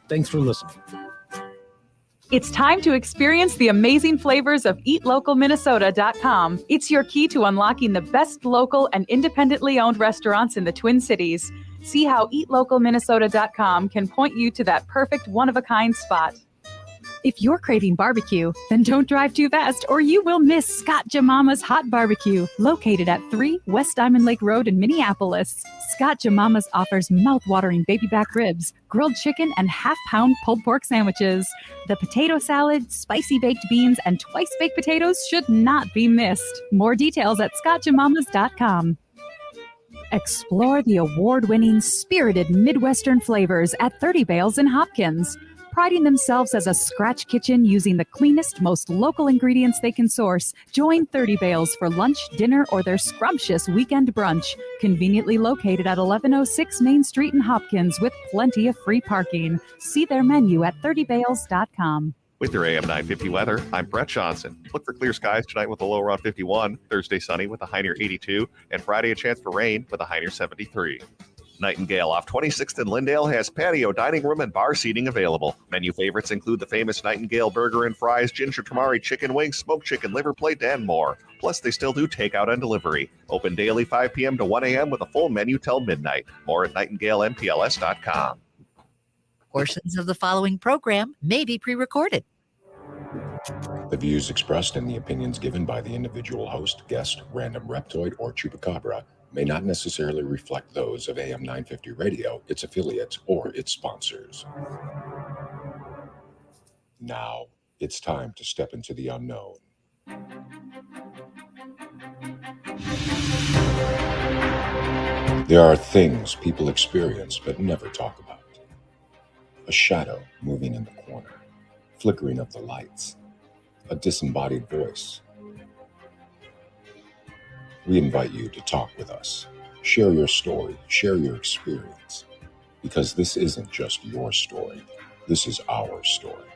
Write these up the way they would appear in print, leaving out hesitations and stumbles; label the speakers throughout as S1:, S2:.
S1: Thanks for listening.
S2: It's time to experience the amazing flavors of eatlocalminnesota.com. It's your key to unlocking the best local and independently owned restaurants in the Twin Cities. See how eatlocalminnesota.com can point you to that perfect one-of-a-kind spot. If you're craving barbecue, then don't drive too fast or you will miss Scott Jamama's Hot Barbecue, located at 3 West Diamond Lake Road in Minneapolis. Scott Jamama's offers mouth-watering baby back ribs, grilled chicken, and half-pound pulled pork sandwiches. The potato salad, spicy baked beans, and twice-baked potatoes should not be missed. More details at scottjamamas.com. Explore the award-winning spirited Midwestern flavors at 30 Bales in Hopkins. Priding themselves as a scratch kitchen using the cleanest, most local ingredients they can source, join 30 Bales for lunch, dinner, or their scrumptious weekend brunch. Conveniently located at 1106 Main Street in Hopkins with plenty of free parking. See their menu at 30bales.com.
S3: With your AM 950 weather, I'm Brett Johnson. Look for clear skies tonight with a low around 51, Thursday sunny with a high near 82, and Friday a chance for rain with a high near 73. Nightingale off 26th and Lindale has patio, dining room, and bar seating available. Menu favorites include the famous Nightingale burger and fries, ginger tamari chicken wings, smoked chicken liver plate, and more. Plus, they still do takeout and delivery. Open daily 5 p.m. to 1 a.m. with a full menu till midnight. More at nightingalempls.com.
S4: Portions of the following program may be pre-recorded.
S5: The views expressed and the opinions given by the individual host, guest, random reptoid, or chupacabra may not necessarily reflect those of AM 950 Radio, its affiliates, or its sponsors. Now, it's time to step into the unknown. There are things people experience but never talk about. A shadow moving in the corner, flickering of the lights, a disembodied voice. We invite you to talk with us, share your story, share your experience, because this isn't just your story, this is our story.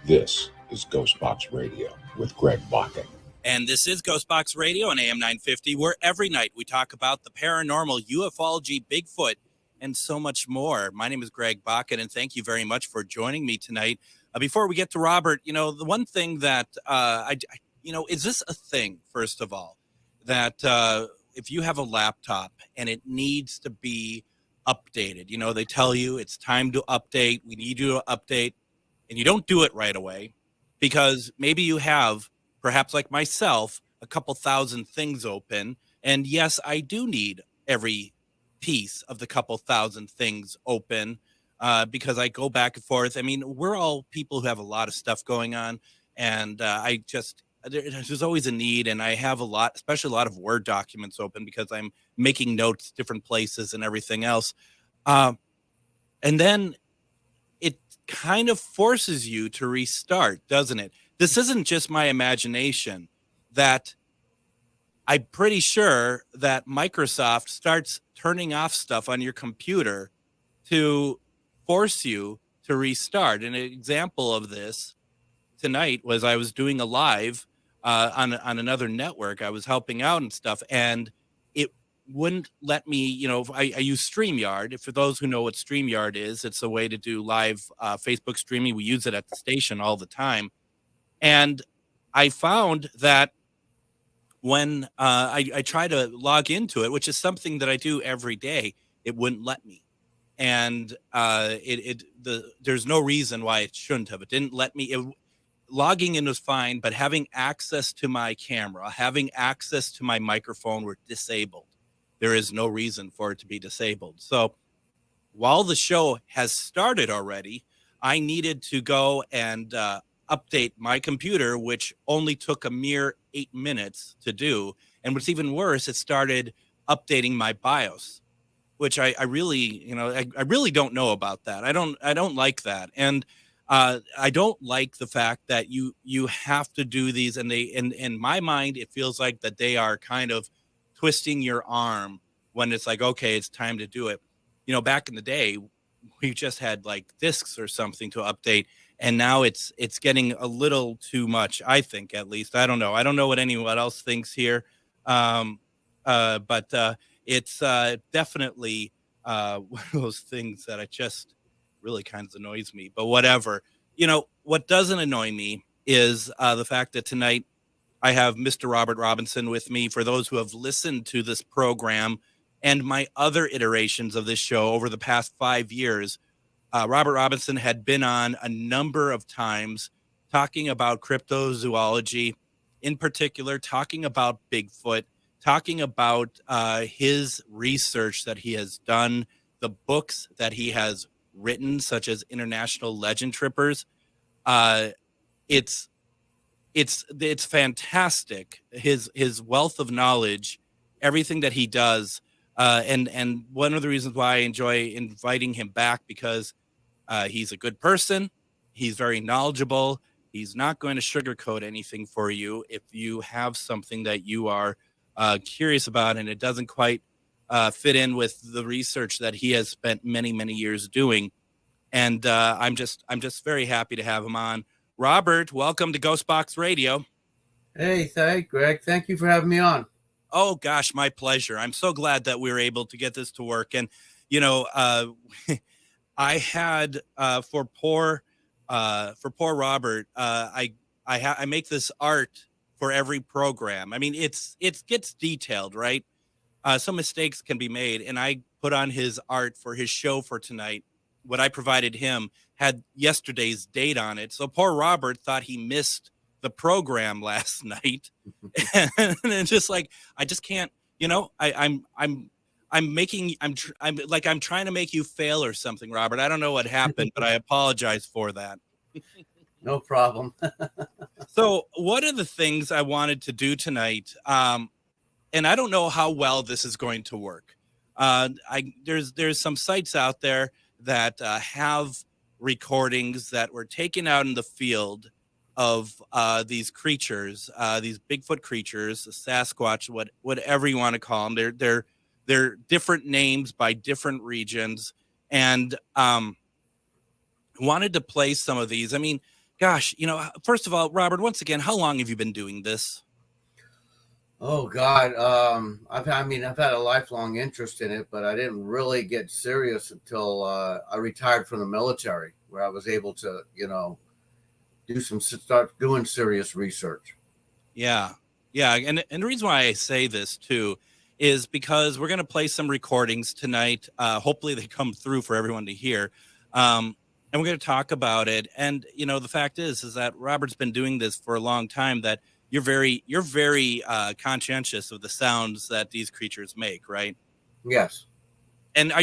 S5: This is GhostBox Radio with Greg Bakun.
S6: And this is GhostBox Radio on AM 950, where every night we talk about the paranormal, ufology, Bigfoot, and so much more. My name is Greg Bakun, and thank you very much for joining me tonight. Before we get to Robert, the one thing that is this a thing, first of all, that if you have a laptop and it needs to be updated, they tell you it's time to update, we need you to update, and you don't do it right away because maybe you have, perhaps like myself, a couple thousand things open. And yes, I do need every piece of the couple thousand things open because I go back and forth. I mean, we're all people who have a lot of stuff going on, and there's always a need, and I have especially a lot of Word documents open because I'm making notes different places and everything else. And then it kind of forces you to restart, doesn't it? This isn't just my imagination. That I'm pretty sure that Microsoft starts turning off stuff on your computer to force you to restart. An example of this tonight was I was doing a live on another network. I was helping out and stuff, and it wouldn't let me, I use StreamYard. For those who know what StreamYard is, it's a way to do live Facebook streaming. We use it at the station all the time. And I found that when I try to log into it, which is something that I do every day, it wouldn't let me. And there's no reason why it shouldn't have. It didn't let me. Logging in was fine, but having access to my camera, having access to my microphone were disabled. There is no reason for it to be disabled. So while the show has started already, I needed to go and update my computer, which only took a mere 8 minutes to do. And what's even worse, it started updating my BIOS, which I really, I really don't know about that. I don't like that. And I don't like the fact that you have to do these, and in my mind, it feels like that they are kind of twisting your arm when it's like, okay, it's time to do it. Back in the day, we just had like discs or something to update, and now it's getting a little too much, I think, at least. I don't know. I don't know what anyone else thinks here. But it's definitely One of those things that I just really kind of annoys me, but whatever. You know, what doesn't annoy me is the fact that tonight I have Mr. Robert Robinson with me. For those who have listened to this program and my other iterations of this show over the past 5 years, Robert Robinson had been on a number of times talking about cryptozoology, in particular, talking about Bigfoot, talking about his research that he has done, the books that he has written, such as International Legend Trippers. It's fantastic. His wealth of knowledge, everything that he does, and one of the reasons why I enjoy inviting him back, because he's a good person. He's very knowledgeable. He's not going to sugarcoat anything for you. If you have something that you are curious about and it doesn't quite fit in with the research that he has spent many, many years doing, and I'm just very happy to have him on. Robert, welcome to GhostBox Radio.
S1: Hey, Greg. Thank you for having me on.
S6: Oh gosh, my pleasure. I'm so glad that we were able to get this to work. And you know, I had for poor Robert, I make this art for every program. I mean, it gets detailed, right? Some mistakes can be made, and I put on his art for his show for tonight. What I provided him had yesterday's date on it, so poor Robert thought he missed the program last night, and it's just like I just can't. You know, I'm trying to make you fail or something, Robert. I don't know what happened, but I apologize for that.
S1: No problem.
S6: So one of the things I wanted to do tonight, and I don't know how well this is going to work. There's some sites out there that have recordings that were taken out in the field of these creatures, these Bigfoot creatures, the Sasquatch, whatever you want to call them. They're different names by different regions, and wanted to play some of these. I mean, gosh, you know, first of all, Robert, once again, how long have you been doing this?
S1: Oh God, I've had a lifelong interest in it, but I didn't really get serious until I retired from the military, where I was able to, you know, start doing serious research.
S6: Yeah, and the reason why I say this too is because we're going to play some recordings tonight. Hopefully, they come through for everyone to hear. And we're going to talk about it. And, you know, the fact is that Robert's been doing this for a long time, that you're very conscientious of the sounds that these creatures make, right?
S1: Yes.
S6: And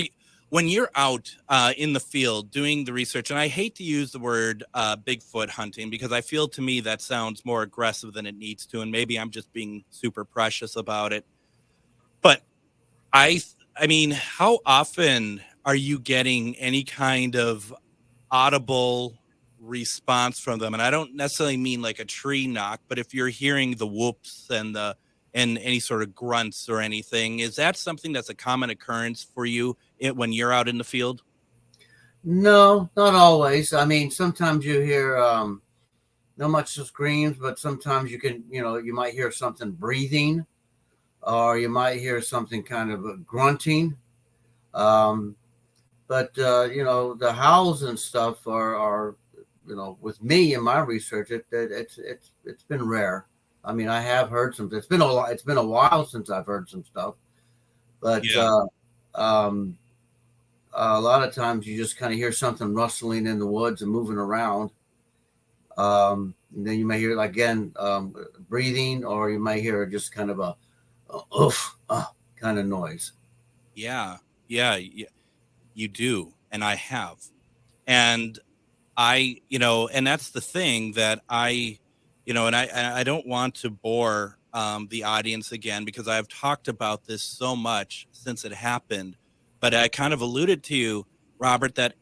S6: when you're out in the field doing the research, and I hate to use the word Bigfoot hunting, because I feel to me that sounds more aggressive than it needs to. And maybe I'm just being super precious about it. But I mean, how often are you getting any kind of audible response from them? And I don't necessarily mean like a tree knock, but if you're hearing the whoops and any sort of grunts or anything, is that something that's a common occurrence for you when you're out in the field?
S1: No, not always. I mean, sometimes you hear not much screams, but sometimes you might hear something breathing, or you might hear something kind of grunting. But you know, the howls and stuff are you know, with me in my research, it's been rare. I mean, I have heard some. It's been a while since I've heard some stuff, but yeah. A lot of times you just kind of hear something rustling in the woods and moving around. And then you may hear again breathing, or you might hear just kind of a oof kind of noise.
S6: Yeah. You do, and I have, and and that's the thing that and I don't want to bore the audience again, because I've talked about this so much since it happened, but I kind of alluded to you, Robert, that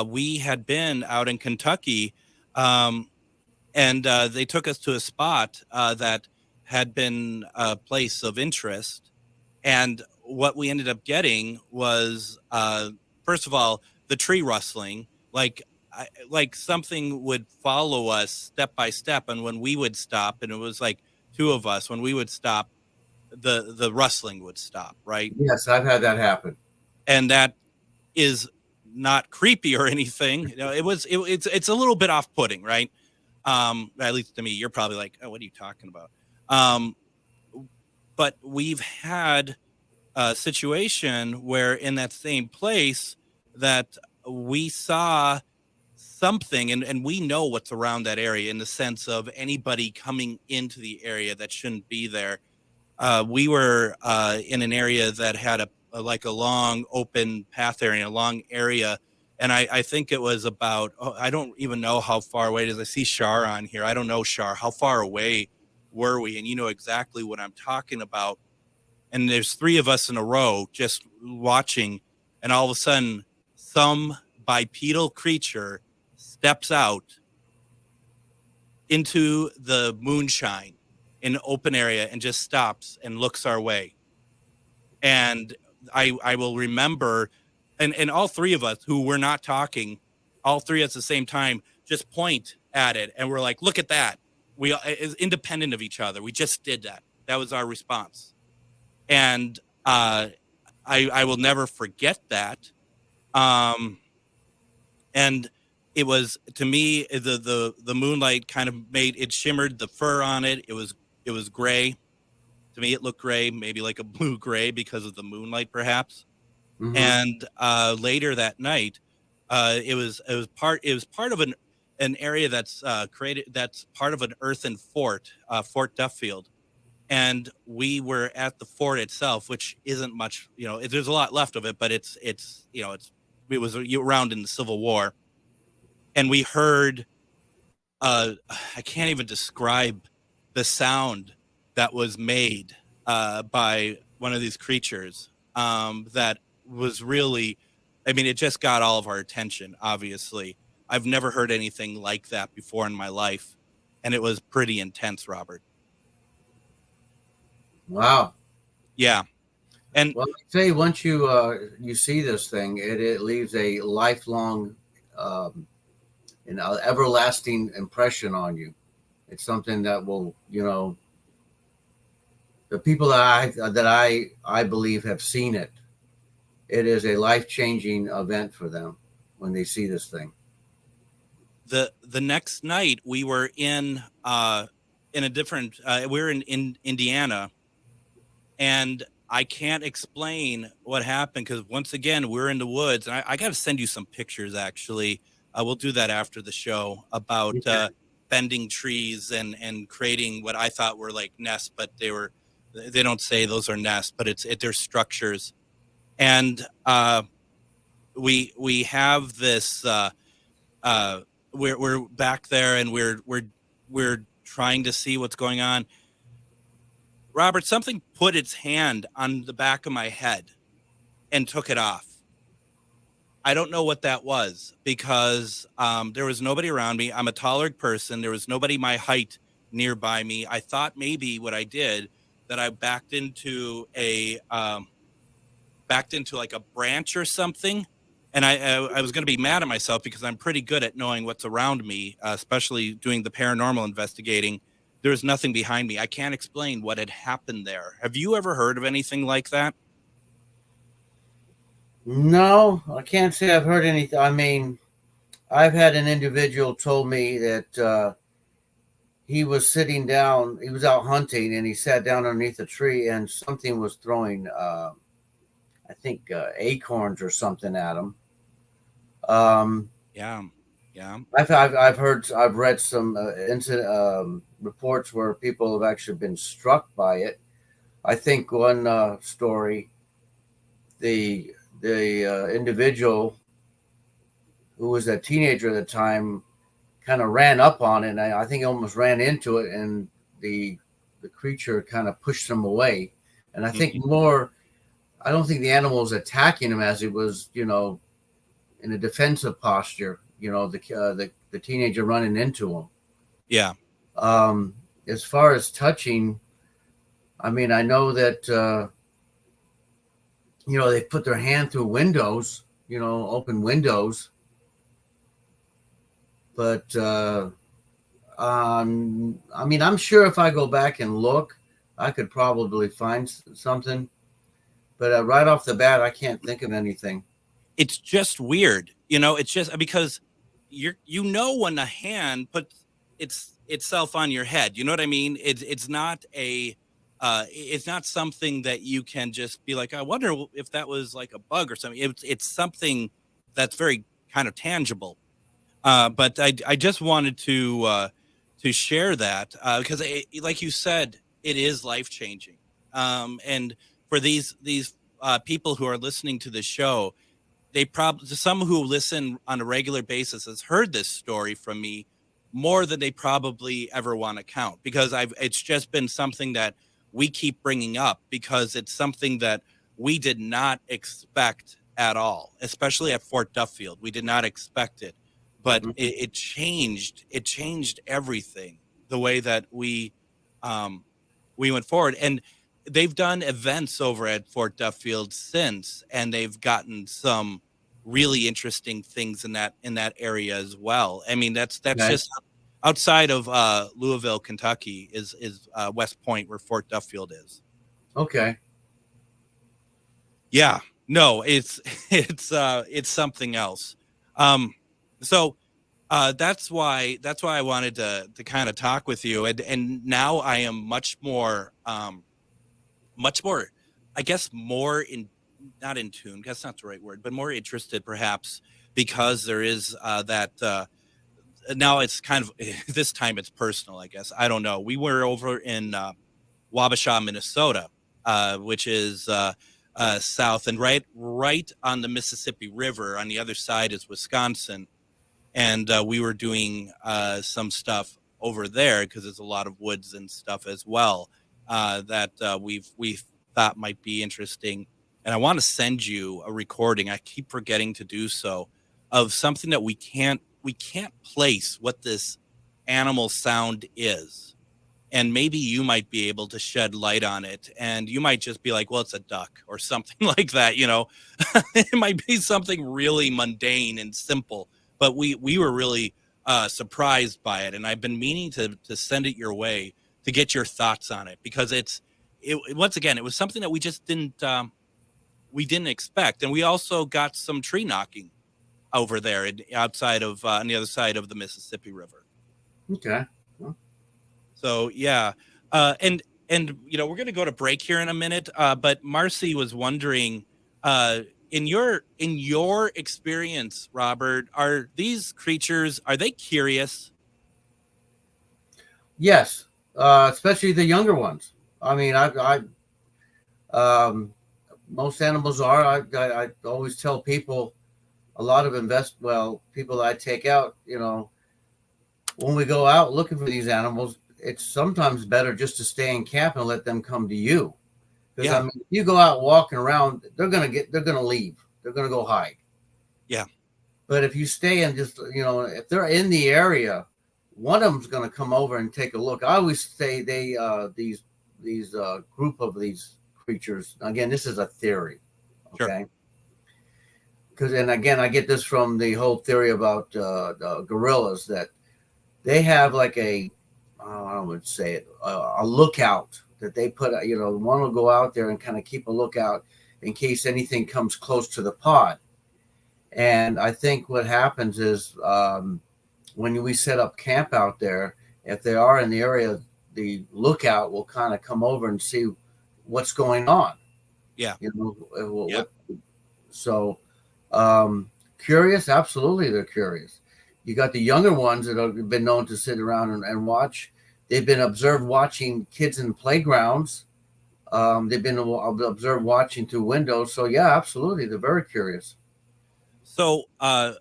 S6: we had been out in Kentucky, and they took us to a spot that had been a place of interest, and what we ended up getting was first of all, the tree rustling, like something would follow us step by step. And when we would stop, and it was like two of us, when we would stop, the rustling would stop, right?
S1: Yes, I've had that happen.
S6: And that is not creepy or anything. You know, it's a little bit off-putting, right? At least to me. You're probably like, oh, what are you talking about? But we've had a situation where in that same place that we saw something, and we know what's around that area in the sense of anybody coming into the area that shouldn't be there. We were in an area that had a long open path area, a long area. And I think it was about, I don't even know how far away it is. I see Shar on here. I don't know, Shar, how far away were we? And you know exactly what I'm talking about. And there's 3 of us in a row just watching. And all of a sudden, some bipedal creature steps out into the moonshine in an open area and just stops and looks our way. And I will remember, and all 3 of us who were not talking, all 3 at the same time, just point at it. And we're like, look at that. We is independent of each other. We just did that. That was our response. And I will never forget that. And it was, to me, the moonlight kind of made it, shimmered the fur on it. It was gray. To me, it looked gray, maybe like a blue gray because of the moonlight, perhaps. Mm-hmm. And later that night, it was part of an area that's created, that's part of an earthen fort, Fort Duffield. And we were at the fort itself, which isn't much, you know, there's a lot left of it, but it was around in the Civil War. And we heard, I can't even describe the sound that was made by one of these creatures that was really, I mean, it just got all of our attention, obviously. I've never heard anything like that before in my life. And it was pretty intense, Robert.
S1: Wow.
S6: Yeah. And
S1: well, I tell you, once you see this thing, it leaves a lifelong an everlasting impression on you. It's something that will, you know, the people that I believe have seen it, it is a life-changing event for them when they see this thing.
S6: The next night we were in a different we were in Indiana, and I can't explain what happened because once again we're in the woods, and I got to send you some pictures. Actually, we'll do that after the show about bending trees and creating what I thought were like nests, but they don't say those are nests, but they're structures. And we have this we're back there and we're trying to see what's going on. Robert, something put its hand on the back of my head and took it off. I don't know what that was because there was nobody around me. I'm a taller person. There was nobody my height nearby me. I thought maybe what I did that I backed into like a branch or something. And I was going to be mad at myself because I'm pretty good at knowing what's around me, especially doing the paranormal investigating. There was nothing behind me. I can't explain what had happened there. Have you ever heard of anything like that?
S1: No, I can't say I've heard anything. I mean, I've had an individual told me that he was sitting down, he was out hunting, and he sat down underneath a tree and something was throwing, I think, acorns or something at him.
S6: Yeah.
S1: I've read some incident reports where people have actually been struck by it. I think one story, the individual who was a teenager at the time kind of ran up on it, and I think he almost ran into it, and the creature kind of pushed him away. And I think I don't think the animal was attacking him as it was, you know, in a defensive posture, you know, the teenager running into him.
S6: Yeah.
S1: As far as touching, I mean, I know that, you know, they put their hand through windows, you know, open windows. But, I mean, I'm sure if I go back and look, I could probably find something. But right off the bat, I can't think of anything.
S6: it's just weird, it's just because when a hand puts itself on your head, you know what I mean? It's not it's not something that you can just be like, I wonder if that was like a bug or something. It's something that's very kind of tangible. But I just wanted to share that because, like you said, it is life changing. And for these people who are listening to the show, some who listen on a regular basis has heard this story from me more than they probably ever want to count, because it's just been something that we keep bringing up because it's something that we did not expect at all, especially at Fort Duffield. We did not expect it, but it changed everything, the way that we went forward. And they've done events over at Fort Duffield since, and they've gotten some really interesting things in that area as well. I mean, that's just outside of Louisville, Kentucky is West Point, where Fort Duffield is.
S1: Okay.
S6: Yeah, no, it's something else. So that's why I wanted to kind of talk with you. And now I am much more, I guess, not in tune, that's not the right word, but more interested perhaps, because there is that now it's kind of, this time it's personal, I guess. I don't know. We were over in Wabasha, Minnesota, which is south and right on the Mississippi River. On the other side is Wisconsin. And we were doing some stuff over there because there's a lot of woods and stuff as well that we thought might be interesting. And I want to send you a recording. I keep forgetting to do so, of something that we can't place what this animal sound is. And maybe you might be able to shed light on it. And you might just be like, well, it's a duck or something like that. It might be something really mundane and simple. But we were really surprised by it. And I've been meaning to send it your way to get your thoughts on it, because once again, it was something that we just didn't expect. And we also got some tree knocking over there outside of on the other side of the Mississippi River.
S1: Okay. Well.
S6: So yeah, and we're going to go to break here in a minute. But Marcy was wondering, in your experience, Robert, are these creatures, are they curious?
S1: Yes, especially the younger ones. I mean, most animals are. I always tell people, a lot of people that I take out, when we go out looking for these animals, it's sometimes better just to stay in camp and let them come to you. Because I mean, if you go out walking around, they're gonna leave. They're gonna go hide. Yeah. But if you stay and just, if they're in the area, one of them's gonna come over and take a look. I always say these group of these creatures. Again, this is a theory. Okay. Because, and again, I get this from the whole theory about the gorillas, that they have like a lookout that they put, one will go out there and kind of keep a lookout in case anything comes close to the pod. And I think what happens is when we set up camp out there, if they are in the area, the lookout will kind of come over and see what's going on. Yeah. So curious, absolutely, they're curious. You got the younger ones that have been known to sit around and watch. They've been observed watching kids in playgrounds. They've been observed watching through windows. So yeah, absolutely, they're very curious. So I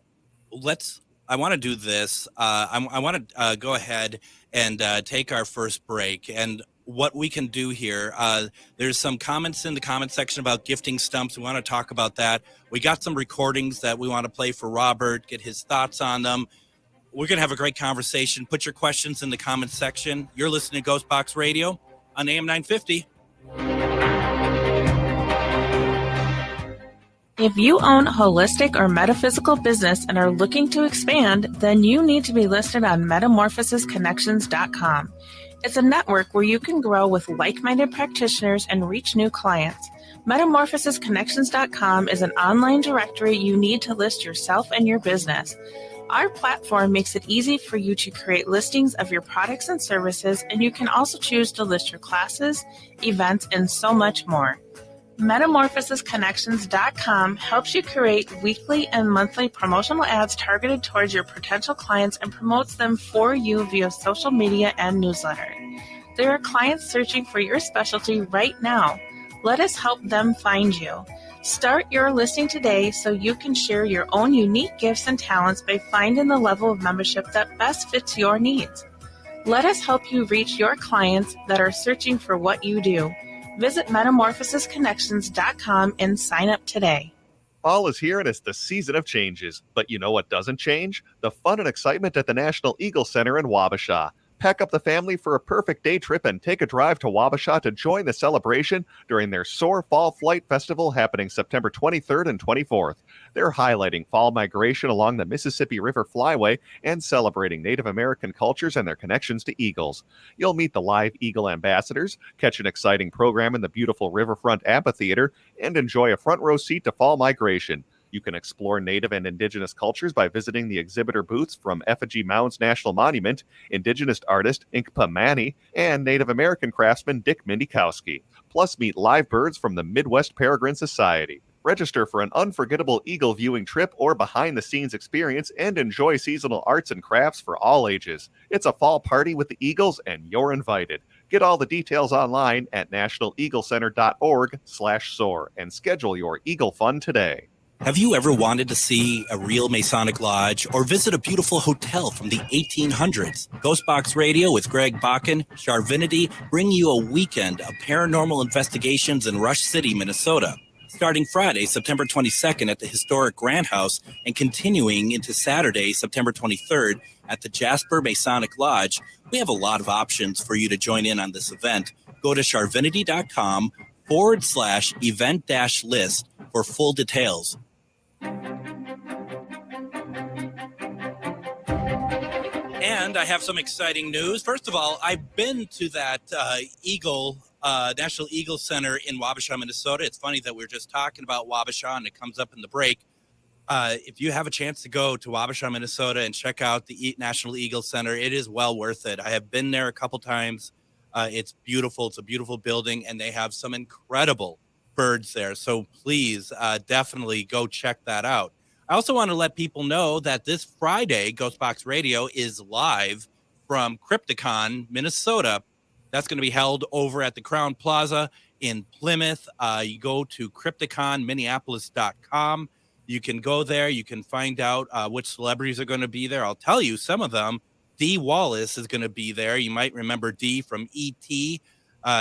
S1: want to do this. I want to go ahead and take our first break. And what we can do here, there's some comments in the comment section about gifting stumps. We want to talk about that. We got some recordings that we want to play for Robert, get his thoughts on them. We're going to have a great conversation. Put your questions in the comment section. You're listening to GhostBox Radio on AM 950.
S7: If you own a holistic or metaphysical business and are looking to expand, then you need to be listed on metamorphosisconnections.com. It's a network where you can grow with like-minded practitioners and reach new clients. Metamorphosisconnections.com is an online directory you need to list yourself and your business. Our platform makes it easy for you to create listings of your products and services, and you can also choose to list your classes, events, and so much more. Metamorphosisconnections.com helps you create weekly and monthly promotional ads targeted towards your potential clients and promotes them for you via social media and newsletter. There are clients searching for your specialty right now. Let us help them find you. Start your listing today so you can share your own unique gifts and talents by finding the level of membership that best fits your needs. Let us help you reach your clients that are searching for what you do. Visit metamorphosisconnections.com and sign up today.
S3: Fall is here and it's the season of changes. But you know what doesn't change? The fun and excitement at the National Eagle Center in Wabasha. Pack up the family for a perfect day trip and take a drive to Wabasha to join the celebration during their Soar Fall Flight Festival happening September 23rd and 24th. They're highlighting fall migration along the Mississippi River Flyway and celebrating Native American cultures and their connections to eagles. You'll meet the live eagle ambassadors, catch an exciting program in the beautiful Riverfront Amphitheater, and enjoy a front row seat to fall migration. You can explore Native and Indigenous cultures by visiting the exhibitor booths from Effigy Mounds National Monument, Indigenous artist Inkpa Manny, and Native American craftsman Dick Mindikowski. Plus, meet live birds from the Midwest Peregrine Society. Register for an unforgettable eagle viewing trip or behind-the-scenes experience and enjoy seasonal arts and crafts for all ages. It's a fall party with the Eagles, and you're invited. Get all the details online at nationaleaglecenter.org/soar and schedule your Eagle Fun today.
S6: Have you ever wanted to see a real Masonic lodge or visit a beautiful hotel from the 1800s? GhostBox Radio with Greg Bakun, Charvinity, bring you a weekend of paranormal investigations in Rush City, Minnesota. Starting Friday, September 22nd at the historic Grant House and continuing into Saturday, September 23rd at the Jasper Masonic Lodge, we have a lot of options for you to join in on this event. Go to charvinity.com/event-list for full details. And I have some exciting news. First of all, I've been to that National Eagle Center in Wabasha, Minnesota. It's funny that we're just talking about Wabasha and it comes up in the break. If you have a chance to go to Wabasha, Minnesota and check out the National Eagle Center, it is well worth it. I have been there a couple times. It's beautiful. It's a beautiful building, and they have some incredible birds there. So please definitely go check that out. I also want to let people know that this Friday, GhostBox Radio is live from CryptiCon, Minnesota. That's going to be held over at the Crown Plaza in Plymouth. You go to CryptiConMinneapolis.com. You can go there. You can find out which celebrities are going to be there. I'll tell you some of them. Dee Wallace is going to be there. You might remember Dee from E.T.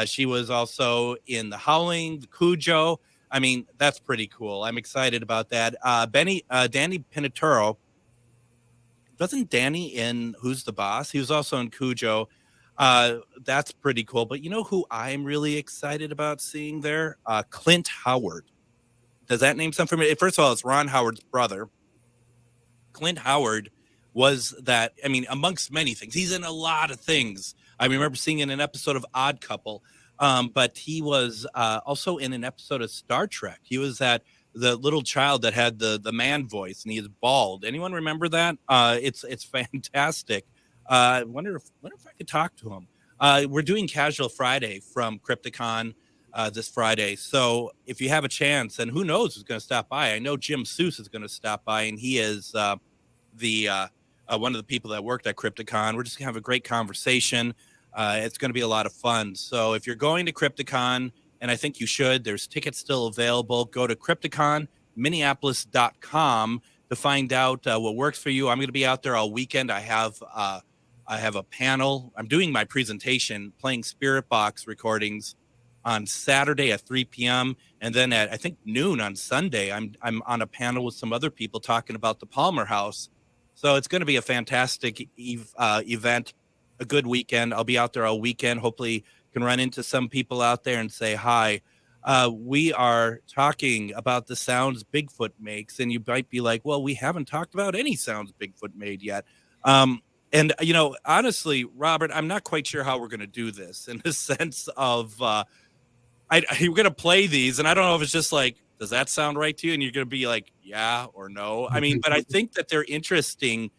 S6: She was also in The Howling, the Cujo. I mean, that's pretty cool. I'm excited about that. Danny Pinaturo. Wasn't Danny in Who's the Boss? He was also in Cujo. That's pretty cool. But you know who I'm really excited about seeing there? Clint Howard. Does that name sound familiar? First of all, it's Ron Howard's brother. Clint Howard was that, I mean, amongst many things. He's in a lot of things. I remember seeing in an episode of Odd Couple. But he was also in an episode of Star Trek. He was the little child that had the man voice, and he is bald. Anyone remember that? It's fantastic. I wonder if I could talk to him. We're doing Casual Friday from CryptiCon this Friday. So if you have a chance, and who knows who's going to stop by. I know Jim Seuss is going to stop by, and he is one of the people that worked at CryptiCon. We're just going to have a great conversation. It's going to be a lot of fun. So if you're going to CryptiCon, and I think you should, there's tickets still available. Go to CryptiConMinneapolis.com to find out what works for you. I'm going to be out there all weekend. I have a panel. I'm doing my presentation, playing Spirit Box recordings on Saturday at 3 p.m. And then at, I think, noon on Sunday, I'm on a panel with some other people talking about the Palmer House. So it's going to be a fantastic event. A good weekend. I'll be out there all weekend. Hopefully can run into some people out there and say hi. We are talking about the sounds Bigfoot makes, and you might be like, well, we haven't talked about any sounds Bigfoot made yet. And, you know, honestly, Robert, I'm not quite sure how we're going to do this in the sense of, I you're going to play these, and I don't know if it's just like, does that sound right to you? And you're going to be like, yeah or no. I mean, but I think that they're interesting.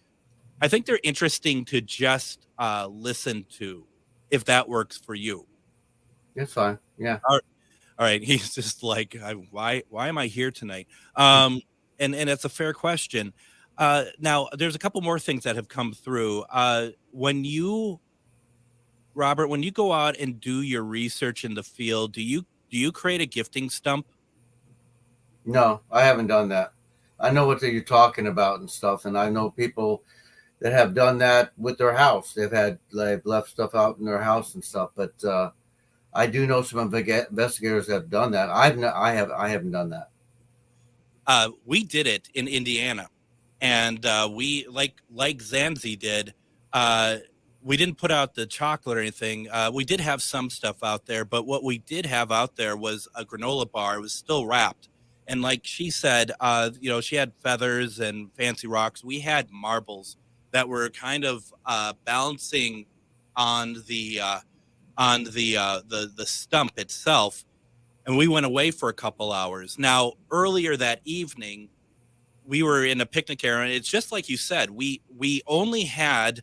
S6: I think they're interesting to just listen to, if that works for you.
S1: It's fine. Yeah.
S6: All right. He's just like, why am I here tonight? And it's a fair question. Now, there's a couple more things that have come through. Robert, when you go out and do your research in the field, do you create a gifting stump?
S1: No, I haven't done that. I know what you're talking about and stuff, and I know people that have done that with their house. They've left stuff out in their house and stuff, but I do know some investigators that have done that. I haven't done that.
S6: We did it in Indiana, and we like Zanzi did. We didn't put out the chocolate or anything. We did have some stuff out there, but what we did have out there was a granola bar. It was still wrapped. And like she said, she had feathers and fancy rocks. We had marbles that were kind of balancing on the stump itself. And we went away for a couple hours. Now, earlier that evening, we were in a picnic area. It's just like you said, we only had,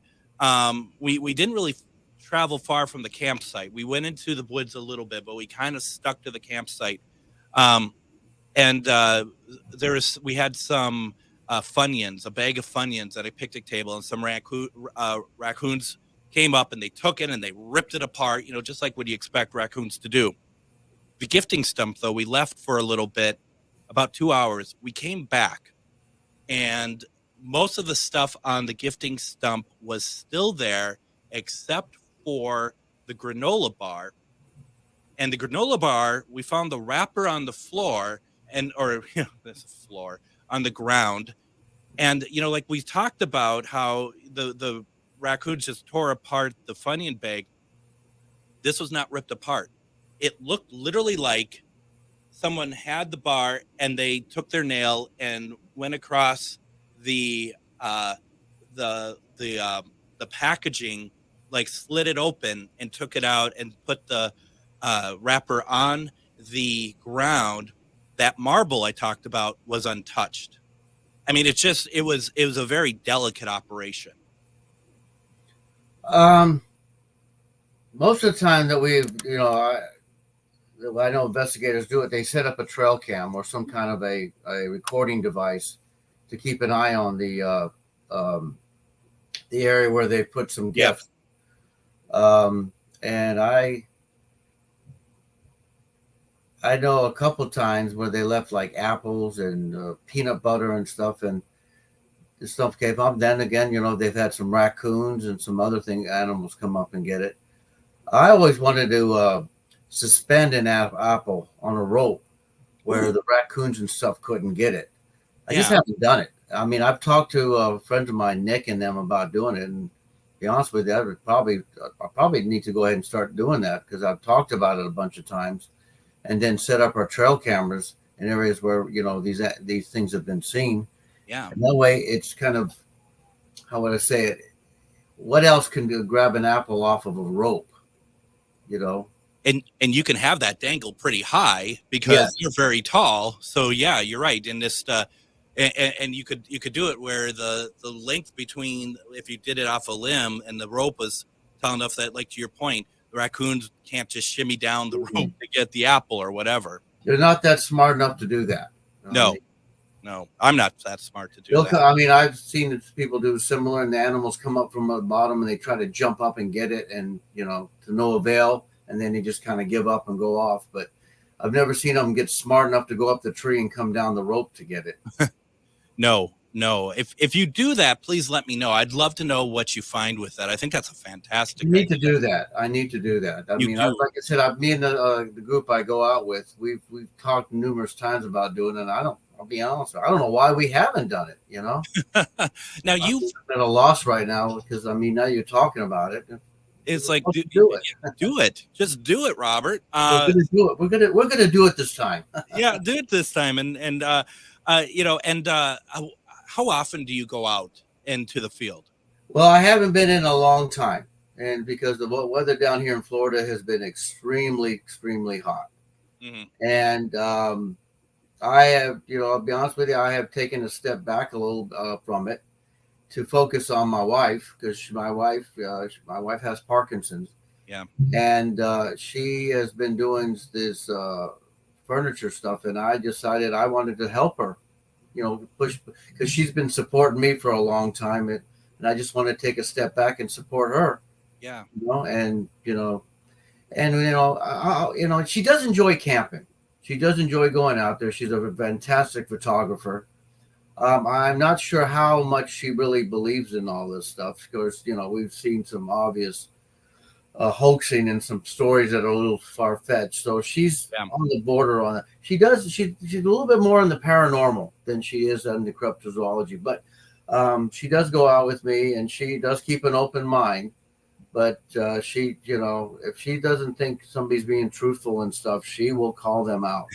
S6: we didn't really travel far from the campsite. We went into the woods a little bit, but we kind of stuck to the campsite. And we had some Funyuns, a bag of Funyuns at a picnic table, and some raccoons came up and they took it and they ripped it apart, just like what you expect raccoons to do. The gifting stump, though, we left for a little bit, about 2 hours. We came back, and most of the stuff on the gifting stump was still there, except for the granola bar. And the granola bar, we found the wrapper on the floor, there's a floor on the ground. And, like we talked about how the raccoons just tore apart the Funyun bag. This was not ripped apart. It looked literally like someone had the bar and they took their nail and went across the packaging, like slid it open and took it out and put the wrapper on the ground. That marble I talked about was untouched. I mean, it was a very delicate operation.
S1: Most of the time that I know investigators do it, they set up a trail cam or some kind of a recording device to keep an eye on the area where they put some gifts. And I know a couple times where they left like apples and peanut butter and stuff, and the stuff came up. Then again, they've had some raccoons and some other animals come up and get it. I always wanted to suspend an apple on a rope where the raccoons and stuff couldn't get it. I just haven't done it. I mean, I've talked to friends of mine, Nick and them, about doing it, and to be honest with you, I probably need to go ahead and start doing that, because I've talked about it a bunch of times. And then set up our trail cameras in areas where, these things have been seen.
S6: Yeah.
S1: And that way it's kind of, how would I say it? What else can grab an apple off of a rope, And
S6: you can have that dangle pretty high because you're very tall. So yeah, you're right. And this, and you could do it where the length between, if you did it off a limb and the rope was tall enough that, like to your point, the raccoons can't just shimmy down the rope to get the apple or whatever.
S1: They're not that smart enough to do that.
S6: No, I'm not that smart to do that.
S1: I mean, I've seen people do similar, and the animals come up from the bottom and they try to jump up and get it, and, to no avail. And then they just kind of give up and go off. But I've never seen them get smart enough to go up the tree and come down the rope to get it.
S6: No. If you do that, please let me know. I'd love to know what you find with that. I think that's a fantastic
S1: idea. I need to do that. I mean, like I said, me and the group I go out with, we've talked numerous times about doing it. I'll be honest, I don't know why we haven't done it,
S6: Now
S1: I'm at a loss right now, because now you're talking about it.
S6: It's like, do it. Just do it, Robert.
S1: We're gonna do it. We're gonna do it this time.
S6: Yeah, do it this time. And how often do you go out into the field?
S1: Well, I haven't been in a long time, and because the weather down here in Florida has been extremely, extremely hot.
S6: Mhm.
S1: And I have, I'll be honest with you, I have taken a step back a little from it to focus on my wife, because my wife has Parkinson's.
S6: Yeah.
S1: And she has been doing this furniture stuff, and I decided I wanted to help her, push, because she's been supporting me for a long time, and I just want to take a step back and support her.
S6: Yeah.
S1: She does enjoy camping. She does enjoy going out there. She's a fantastic photographer. I'm not sure how much she really believes in all this stuff, because we've seen some obvious hoaxing and some stories that are a little far-fetched. So she's on the border on it. She's a little bit more in the paranormal than she is in the cryptozoology, but she does go out with me, and she does keep an open mind. But she, if she doesn't think somebody's being truthful and stuff, she will call them out.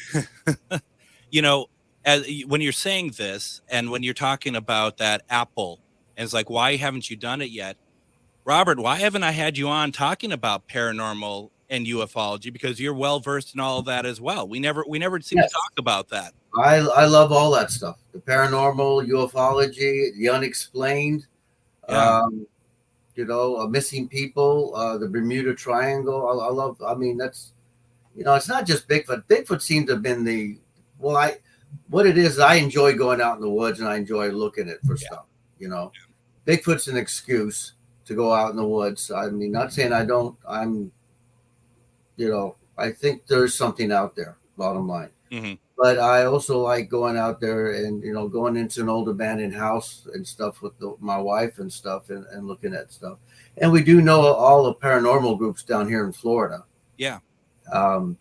S6: When you're saying this, and when you're talking about that apple, and it's like, why haven't you done it yet? Robert, why haven't I had you on talking about paranormal and ufology? Because you're well versed in all of that as well. We never seem to talk about that.
S1: I love all that stuff. The paranormal, ufology, the unexplained, missing people, the Bermuda Triangle. That's, it's not just Bigfoot. Bigfoot seems to have been what it is. I enjoy going out in the woods, and I enjoy looking at for stuff, Bigfoot's an excuse to go out in the woods. I mean, not saying I don't. I think there's something out there, bottom line.
S6: Mm-hmm.
S1: But I also like going out there and, going into an old abandoned house and stuff with my wife and stuff, and looking at stuff. And we do know all the paranormal groups down here in Florida.
S6: Yeah.
S1: And,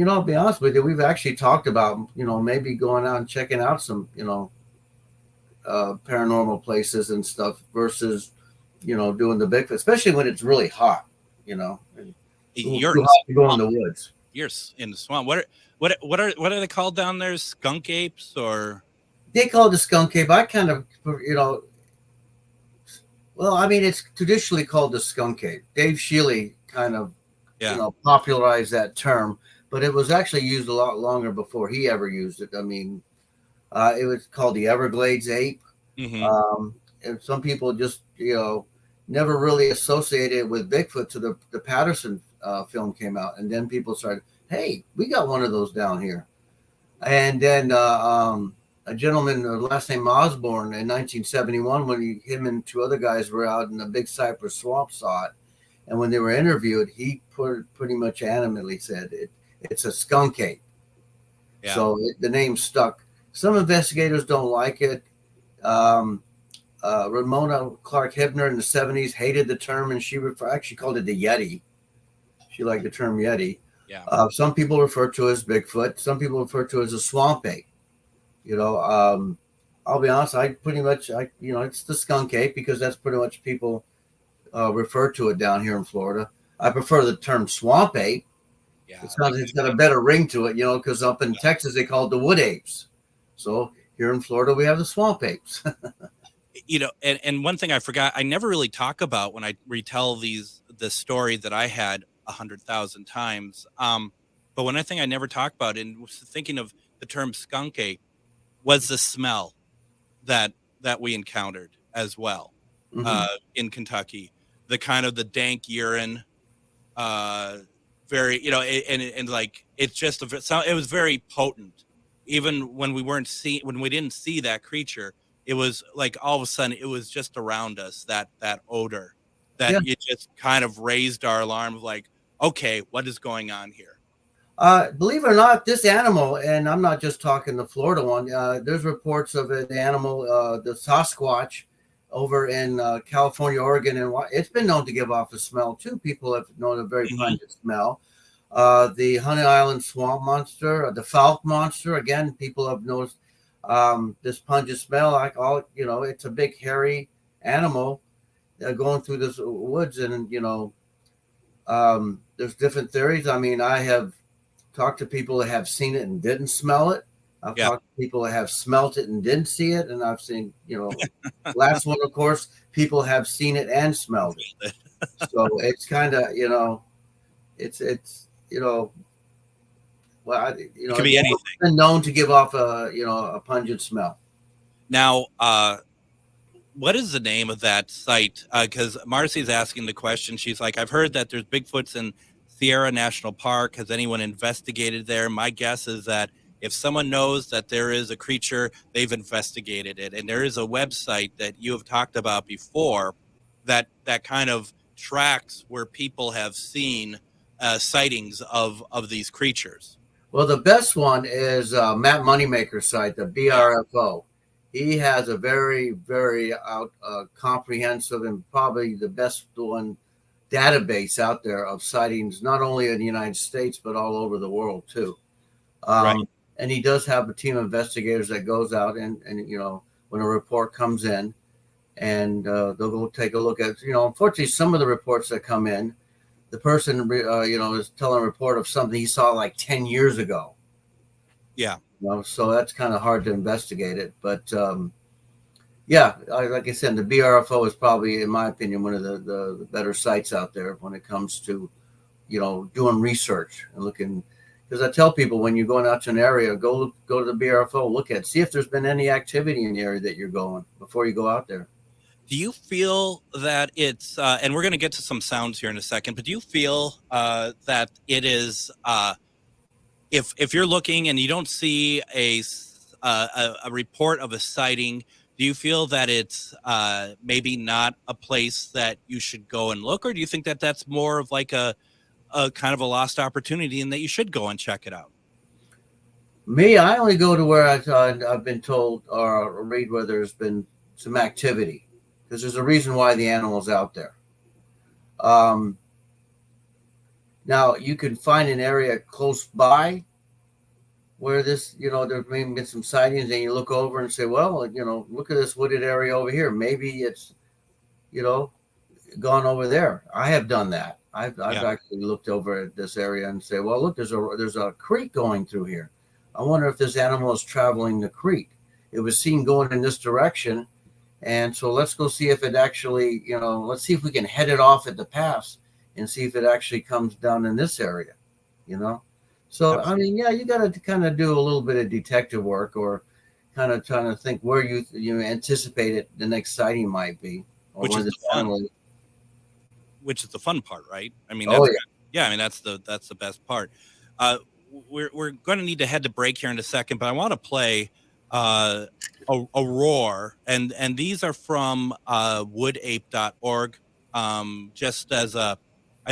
S1: I'll be honest with you, we've actually talked about, maybe going out and checking out some, paranormal places and stuff versus, doing the Bigfoot, especially when it's really hot,
S6: You're
S1: too hot to go in the woods.
S6: You're in the swamp. What are they called down there? Skunk apes, or?
S1: They call it the skunk ape. I kind of, it's traditionally called the skunk ape. Dave Shealy kind of, popularized that term, but it was actually used a lot longer before he ever used it. I mean, it was called the Everglades ape.
S6: Mm-hmm.
S1: And some people just, never really associated it with Bigfoot till the Patterson film came out. And then people started, hey, we got one of those down here. And then a gentleman, last name Osborne, in 1971, when him and two other guys were out in the Big Cypress Swamp, saw it. And when they were interviewed, he pretty much animately said it's a skunk ape. Yeah. So the name stuck. Some investigators don't like it. Ramona Clark Hibner in the 70s hated the term, and she actually called it the Yeti. She liked the term Yeti.
S6: Yeah.
S1: Some people refer to it as Bigfoot. Some people refer to it as a swamp ape. I'll be honest. It's the skunk ape because that's pretty much people refer to it down here in Florida. I prefer the term swamp ape. Yeah, it's got a better ring to it, because up in Texas they call it the wood apes. So here in Florida we have the swamp apes.
S6: And one thing I forgot, I never really talk about when I retell the story that I had 100,000 times. But one thing I never talk about, and was thinking of the term skunk ape, was the smell that we encountered as well. Mm-hmm. In Kentucky, the kind of the dank urine, very, and like, it's just, it was very potent. Even when we didn't see that creature, it was like all of a sudden it was just around us, that odor that it just kind of raised our alarm of like, okay, what is going on here?
S1: Believe it or not, this animal, and I'm not just talking the Florida one, there's reports of an animal, the Sasquatch, over in California, Oregon, and it's been known to give off a smell too. People have known a very pungent smell. The Honey Island swamp monster, the Falk monster, again, people have noticed this pungent smell. It's a big hairy animal going through this woods, and there's different theories. I mean, I have talked to people that have seen it and didn't smell it. I've talked to people that have smelt it and didn't see it. And I've seen, last one, of course, people have seen it and smelled it. So it's kind of, it's well,
S6: it could be anything.
S1: Been known to give off a pungent smell.
S6: Now, what is the name of that site? Because Marcy's asking the question. She's like, I've heard that there's Bigfoots in Sierra National Park. Has anyone investigated there? My guess is that if someone knows that there is a creature, they've investigated it. And there is a website that you have talked about before that kind of tracks where people have seen sightings of these creatures.
S1: Well, the best one is Matt Moneymaker's site, the BRFO. He has a very, very comprehensive and probably the best one database out there of sightings, not only in the United States, but all over the world too.
S6: Right.
S1: And he does have a team of investigators that goes out and when a report comes in, and they'll go take a look at, unfortunately, some of the reports that come in, the person, is telling a report of something he saw like 10 years ago.
S6: Yeah.
S1: So that's kind of hard to investigate it. But, like I said, the BRFO is probably, in my opinion, one of the better sites out there when it comes to, doing research and looking. Because I tell people, when you're going out to an area, go to the BRFO, see if there's been any activity in the area that you're going before you go out there.
S6: Do you feel that it's, and we're going to get to some sounds here in a second, but do you feel that it is, if you're looking and you don't see a report of a sighting, do you feel that it's maybe not a place that you should go and look, or do you think that that's more of like a kind of a lost opportunity and that you should go and check it out?
S1: Me, I only go to where I've been told or read where there's been some activity, because there's a reason why the animal's out there. Now, you can find an area close by where this, there may been some sightings, and you look over and say, well, look at this wooded area over here. Maybe it's, gone over there. I have done that. I've actually looked over at this area and say, well, look, there's a creek going through here. I wonder if this animal is traveling the creek. It was seen going in this direction. And so let's go see if it actually, let's see if we can head it off at the pass and see if it actually comes down in this area, So, absolutely. I mean, you got to kind of do a little bit of detective work, or kind of trying to think where you anticipate it, the next sighting might be. Or
S6: which is the fun part, right? I mean, that's that's the best part. We're going to need to head to break here in a second, but I want to play a roar, and these are from woodape.org. Just as I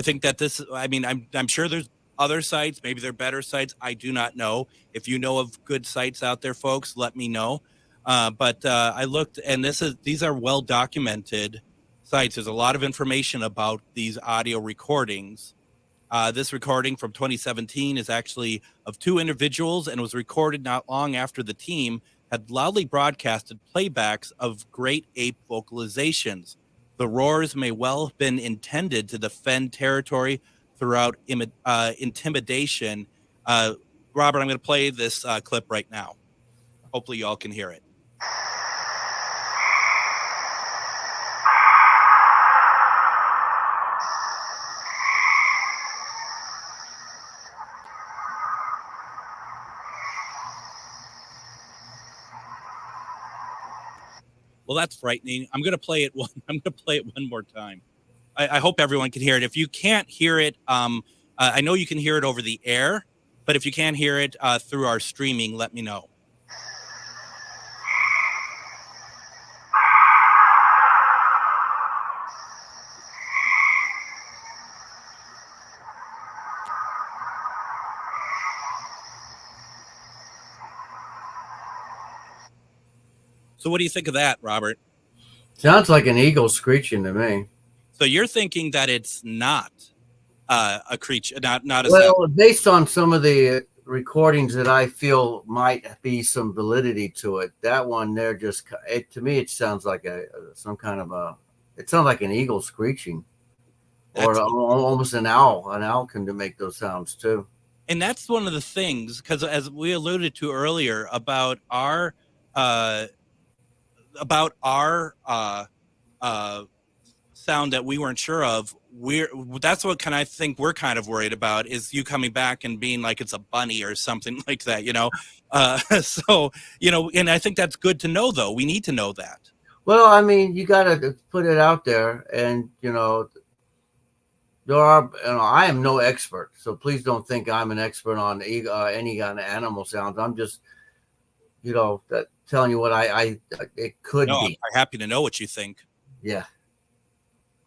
S6: think that this, I mean, I'm sure there's other sites, maybe they're better sites. I do not know. If you know of good sites out there, folks, let me know. But I looked, and these are well documented sites. There's a lot of information about these audio recordings. This recording from 2017 is actually of two individuals and was recorded not long after the team had loudly broadcasted playbacks of great ape vocalizations. The roars may well have been intended to defend territory throughout intimidation. Robert, I'm going to play this clip right now. Hopefully y'all can hear it. Well, that's frightening. I'm going to play it one more time. I hope everyone can hear it. If you can't hear it, I know you can hear it over the air, but if you can't hear it through our streaming, let me know. So what do you think of that, Robert?
S1: Sounds like an eagle screeching to me.
S6: So you're thinking that it's not a creature, not a
S1: well,
S6: sound.
S1: Based on some of the recordings that I feel might be some validity to it, that one there to me it sounds like it sounds like an eagle screeching, or almost an owl. An owl can make those sounds too.
S6: And that's one of the things, because as we alluded to earlier about our sound that we weren't sure of, that's what I think we're kind of worried about, is you coming back and being like it's a bunny or something like that, So, and I think that's good to know, though. We need to know that.
S1: Well, I mean, you got to put it out there, and there are. I am no expert, so please don't think I'm an expert on any kind of animal sounds. I'm just, that telling you what it could be.
S6: I'm happy to know what you think.
S1: Yeah.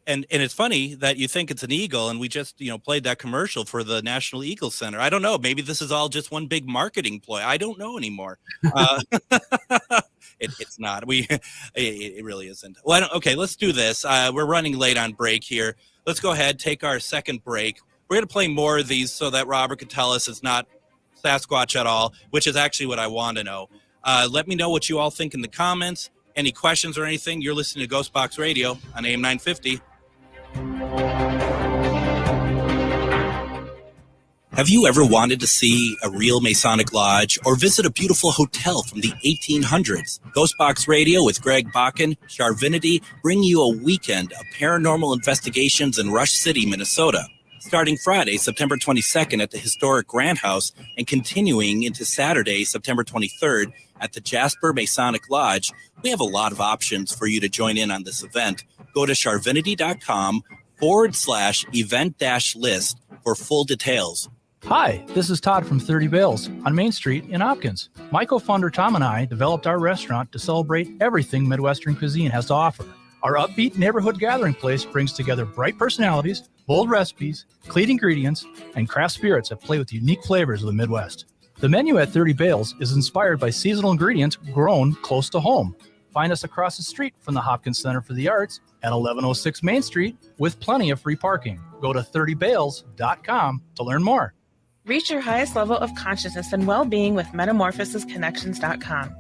S6: And it's funny that you think it's an eagle, and we just played that commercial for the National Eagle Center. I don't know. Maybe this is all just one big marketing ploy. I don't know anymore. It's not. It really isn't. Well, okay. Let's do this. We're running late on break here. Let's go ahead, take our second break. We're going to play more of these so that Robert can tell us it's not Sasquatch at all, which is actually what I want to know. Let me know what you all think in the comments. Any questions or anything? You're listening to GhostBox Radio on AM 950. Have you ever wanted to see a real Masonic lodge or visit a beautiful hotel from the 1800s? GhostBox Radio with Greg Bakun, Charvinity, bring you a weekend of paranormal investigations in Rush City, Minnesota. Starting Friday, September 22nd at the historic Grand House and continuing into Saturday, September 23rd at the Jasper Masonic Lodge, we have a lot of options for you to join in on this event. Go to charvinity.com/event-list for full details.
S8: Hi, this is Todd from 30 Bales on Main Street in Hopkins. My co-founder Tom and I developed our restaurant to celebrate everything Midwestern cuisine has to offer. Our upbeat neighborhood gathering place brings together bright personalities, bold recipes, clean ingredients, and craft spirits that play with the unique flavors of the Midwest. The menu at 30 Bales is inspired by seasonal ingredients grown close to home. Find us across the street from the Hopkins Center for the Arts at 1106 Main Street with plenty of free parking. Go to 30bales.com to learn more.
S7: Reach your highest level of consciousness and well-being with metamorphosisconnections.com.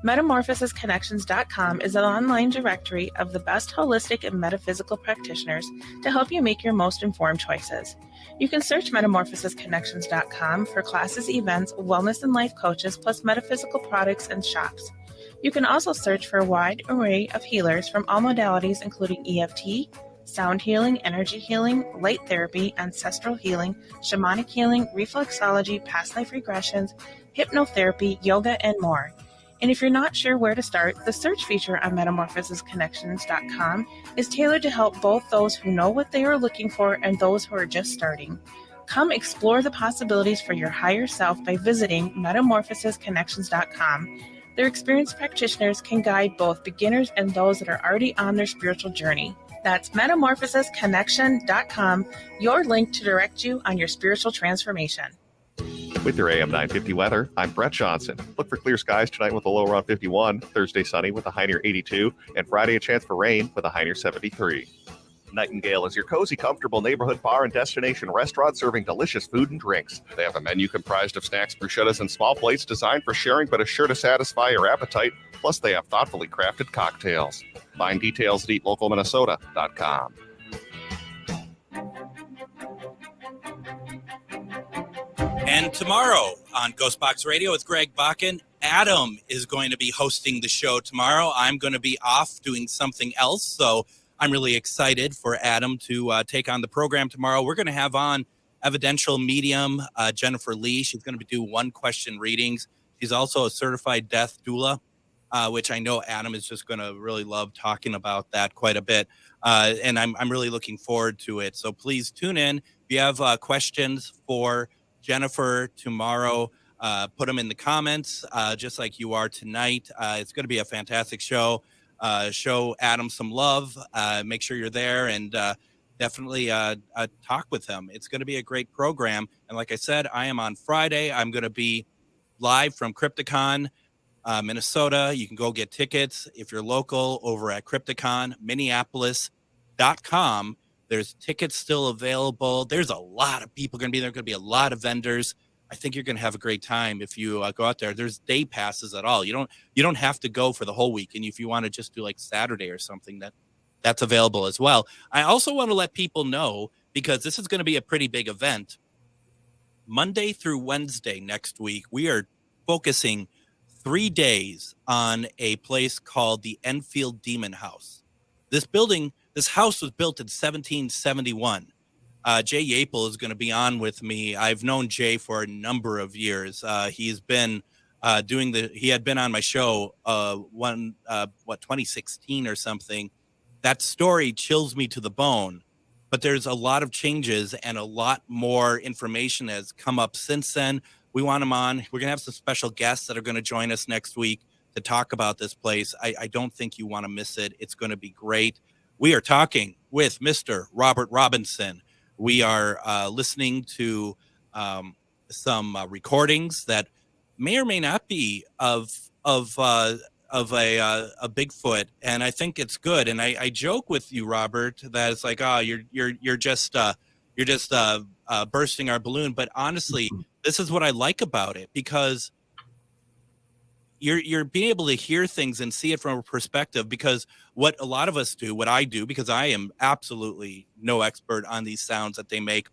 S7: Metamorphosisconnections.com is an online directory of the best holistic and metaphysical practitioners to help you make your most informed choices. You can search metamorphosisconnections.com for classes, events, wellness and life coaches, plus metaphysical products and shops. You can also search for a wide array of healers from all modalities, including EFT, sound healing, energy healing, light therapy, ancestral healing, shamanic healing, reflexology, past life regressions, hypnotherapy, yoga, and more. And if you're not sure where to start, the search feature on metamorphosisconnections.com is tailored to help both those who know what they are looking for and those who are just starting. Come explore the possibilities for your higher self by visiting metamorphosisconnections.com. Their experienced practitioners can guide both beginners and those that are already on their spiritual journey. That's metamorphosisconnection.com, your link to direct you on your spiritual transformation.
S3: With your AM 950 weather, I'm Brett Johnson. Look for clear skies tonight with a low around 51, Thursday sunny with a high near 82, and Friday a chance for rain with a high near 73. Nightingale is your cozy, comfortable neighborhood bar and destination restaurant serving delicious food and drinks. They have a menu comprised of snacks, bruschettas, and small plates designed for sharing but is sure to satisfy your appetite. Plus, they have thoughtfully crafted cocktails. Find details at eatlocalminnesota.com.
S6: And tomorrow on GhostBox Radio with Greg Bakun, Adam is going to be hosting the show tomorrow. I'm going to be off doing something else, so I'm really excited for Adam to take on the program tomorrow. We're going to have on evidential medium Jennifer Lee. She's going to do one-question readings. She's also a certified death doula, which I know Adam is just going to really love talking about that quite a bit. And I'm really looking forward to it. So please tune in. If you have questions for Jennifer tomorrow, put them in the comments, just like you are tonight. It's going to be a fantastic show. Show Adam some love. Make sure you're there and definitely talk with him. It's going to be a great program. And like I said, I am on Friday. I'm going to be live from Crypticon, Minnesota. You can go get tickets if you're local over at Crypticon, Minneapolis.com. There's tickets still available. There's a lot of people going to be there. Going to be a lot of vendors. I think you're going to have a great time if you go out there. There's day passes at all. You don't have to go for the whole week. And if you want to just do like Saturday or something, that's available as well. I also want to let people know, because this is going to be a pretty big event. Monday through Wednesday next week, we are focusing 3 days on a place called the Enfield Demon House. This building This house was built in 1771. Jay Yapel is going to be on with me. I've known Jay for a number of years. He's been he had been on my show 2016 or something. That story chills me to the bone, but there's a lot of changes and a lot more information has come up since then. We want him on. We're going to have some special guests that are going to join us next week to talk about this place. I don't think you want to miss it. It's going to be great. We are talking with Mr. Robert Robinson. We are listening to some recordings that may or may not be of a Bigfoot, and I think it's good. And I joke with you, Robert, that it's like, oh, you're just bursting our balloon. But honestly, this is what I like about it, because you're being able to hear things and see it from a perspective, because what a lot of us do, what I do, because I am absolutely no expert on these sounds that they make.